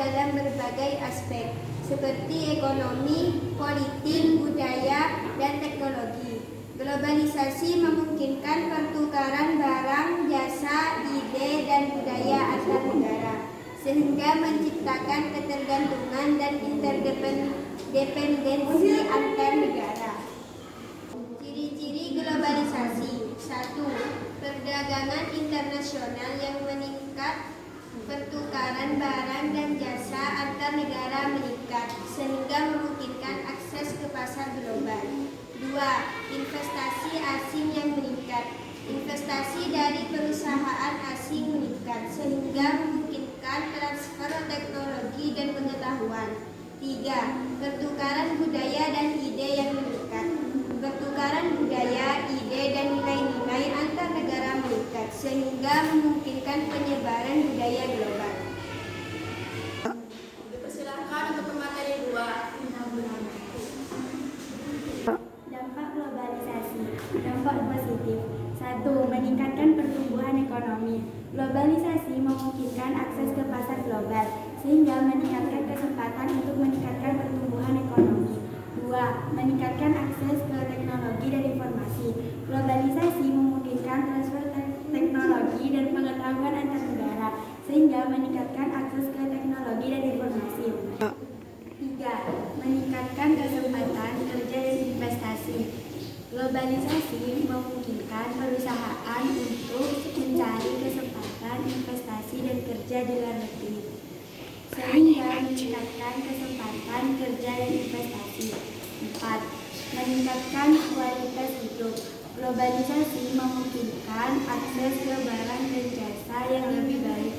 dalam berbagai aspek, seperti ekonomi, politik, budaya, dan teknologi. Globalisasi memungkinkan pertukaran barang, jasa, ide, dan budaya antar negara, sehingga menciptakan ketergantungan dan interdependensi antar negara. Ciri-ciri globalisasi: 1. Perdagangan internasional yang meningkat. Pertukaran barang dan jasa antar negara meningkat, sehingga memungkinkan akses ke pasar global. 2. Investasi asing yang meningkat. Investasi dari perusahaan asing meningkat, sehingga memungkinkan transfer teknologi dan pengetahuan. 3. Pertukaran budaya dan ide yang meningkat. Pertukaran budaya, ide, dan nilai-nilai antar negara meningkat, sehingga memungkinkan penyebaran budaya global. Dipersilakan untuk materi 2. Dampak globalisasi. Dampak positif. 1. Meningkatkan pertumbuhan ekonomi. Globalisasi memungkinkan akses ke pasar global, sehingga meningkatkan kesempatan untuk meningkatkan pertumbuhan ekonomi. 2. Meningkatkan akses ke teknologi dan informasi. Globalisasi memungkinkan transfer teknologi dan pengetahuan antar negara, sehingga meningkatkan akses ke teknologi dan informasi. 3. Meningkatkan kesempatan kerja dan investasi. Globalisasi memungkinkan perusahaan untuk mencari kesempatan investasi dan kerja di luar negeri, sehingga meningkatkan kesempatan kerja dan investasi. 4. Meningkatkan kualitas hidup. Globalisasi memungkinkan akses ke barang dan jasa yang lebih baik,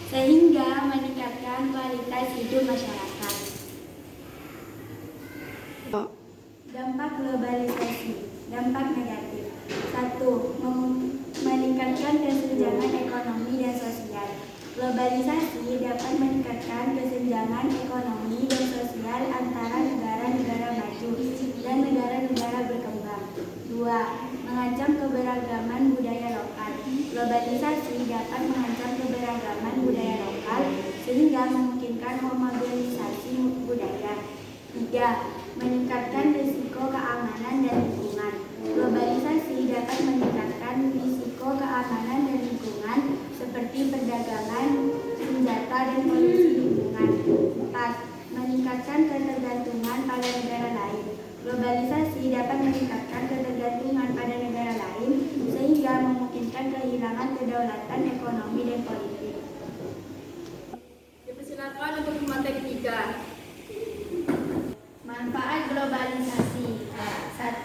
sehingga meningkatkan kualitas hidup masyarakat. Dampak globalisasi. Dampak negatif. 1. Meningkatkan kesenjangan ekonomi dan sosial. Globalisasi dapat meningkatkan kesenjangan ekonomi dan sosial antara negara-negara maju dan negara-negara berkembang. 2. Mengancam keberagaman budaya lokal. Globalisasi dapat mengancam keberagaman budaya lokal, sehingga memungkinkan homogenisasi budaya. 3. Meningkatkan risiko keamanan dan lingkungan. Globalisasi dapat meningkatkan risiko keamanan dan lingkungan, seperti perdagangan, senjata, dan polusi lingkungan. 4. Meningkatkan ketergantungan pada negara lain. Globalisasi dapat meningkatkan ketergantungan pada negara lain, sehingga memungkinkan kehilangan kedaulatan ekonomi dan politik. Dipersilakan untuk materi 3. Manfaat globalisasi. 1.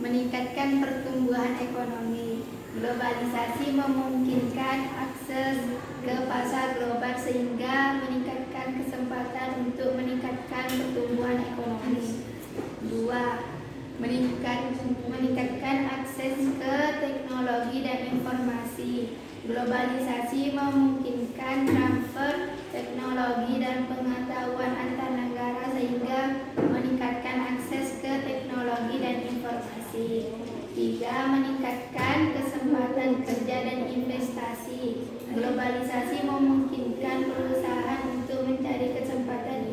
Meningkatkan pertumbuhan ekonomi. Globalisasi memungkinkan akses ke pasar global, sehingga meningkatkan kesempatan untuk meningkatkan pertumbuhan ekonomi. 2. Meningkatkan akses ke teknologi dan informasi. Globalisasi memungkinkan transfer teknologi dan pengetahuan antar negara, sehingga meningkatkan akses ke teknologi dan informasi. 3. Meningkatkan kesempatan kerja dan investasi. Globalisasi memungkinkan perusahaan untuk mencari kesempatan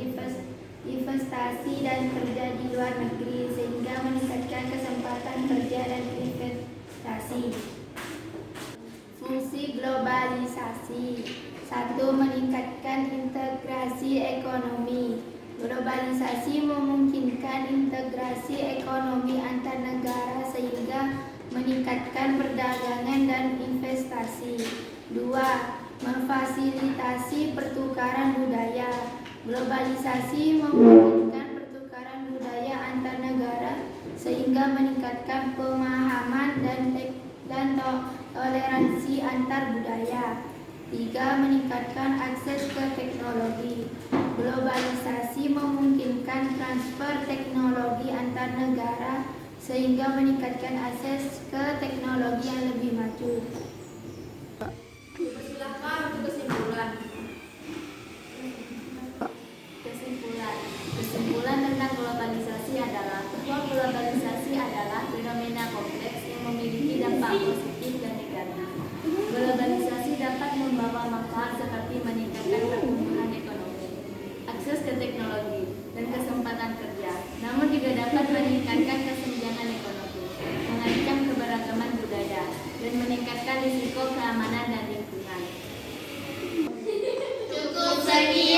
investasi dan kerja di luar negeri, sehingga meningkatkan kesempatan kerja dan investasi. Fungsi globalisasi. 1. Meningkatkan integrasi ekonomi. Globalisasi memungkinkan integrasi ekonomi antar negara, sehingga meningkatkan perdagangan dan investasi. 2. Memfasilitasi pertukaran budaya. Globalisasi memungkinkan pertukaran budaya antar negara, sehingga meningkatkan pemahaman dan toleransi antar budaya. 3. Meningkatkan akses ke teknologi. Globalisasi memungkinkan transfer teknologi antar negara, sehingga meningkatkan akses ke teknologi yang lebih maju. Dipersilakan untuk kesimpulan. Kesimpulan tentang globalisasi adalah bahwa globalisasi adalah fenomena kompleks yang memiliki dampak positif dan negatif. Globalisasi dapat membawa manfaat seperti meningkatkan pertumbuhan ekonomi, Sekian.